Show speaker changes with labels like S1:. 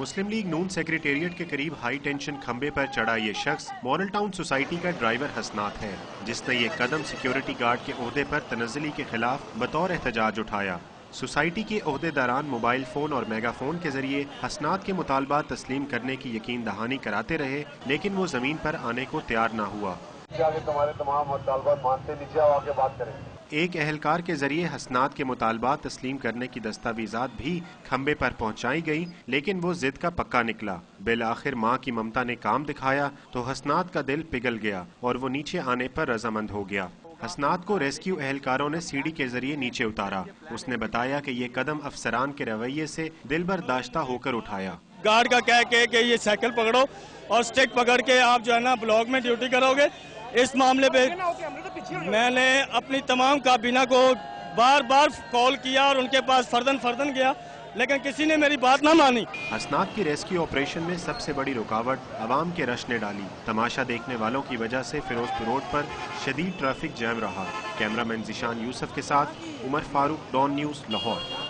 S1: मुस्लिम league नून secretariat के करीब high tension खंबे पर चढ़ा ये शख्स मॉडल टाउन सोसाइटी का ड्राइवर हसनात है, जिसने ये कदम सिक्योरिटी गार्ड के ओहदे पर तनज़्ज़ुली के खिलाफ बतौर एहतजाज उठाया। सोसाइटी के ओहदेदारान मोबाइल फोन और मेगाफोन के जरिए हसनात के मुतालबात तस्लीम करने की यकीन दहानी कराते रहे, लेकिन वो जमीन पर आने को तैयार न हुआ।
S2: तुम्हारे तमाम मुतालबात मानते, नीचे आओ आके बात करें।
S1: एक एहलकार के जरिए हसनात के मुतालबात तस्लीम करने की दस्तावेजात भी खंबे पर पहुंचाई गई, लेकिन वो जिद का पक्का निकला। बिल आखिर माँ की ममता ने काम दिखाया तो हसनात का दिल पिघल गया और वो नीचे आने पर रजामंद हो गया। हसनात को रेस्क्यू एहलकारों ने सीढ़ी के जरिए नीचे उतारा। उसने बताया कि ये कदम अफसरान के रवैये से दिल बर्दाश्ता होकर उठाया।
S3: गार्ड का कह के कि ये साइकिल पकड़ो और स्टिक पकड़ के आप जो है ना ब्लॉक में ड्यूटी करोगे। इस मामले पे मैंने अपनी तमाम काबीना को बार बार कॉल किया और उनके पास फर्दन गया, लेकिन किसी ने मेरी बात ना मानी।
S1: हसनात की रेस्क्यू ऑपरेशन में सबसे बड़ी रुकावट अवाम के रश ने डाली। तमाशा देखने वालों की वजह से फिरोजपुर रोड पर शदीद ट्रैफिक जैम रहा। कैमरामैन जिशान यूसुफ के साथ उमर फारूक, डॉन न्यूज़, लाहौर।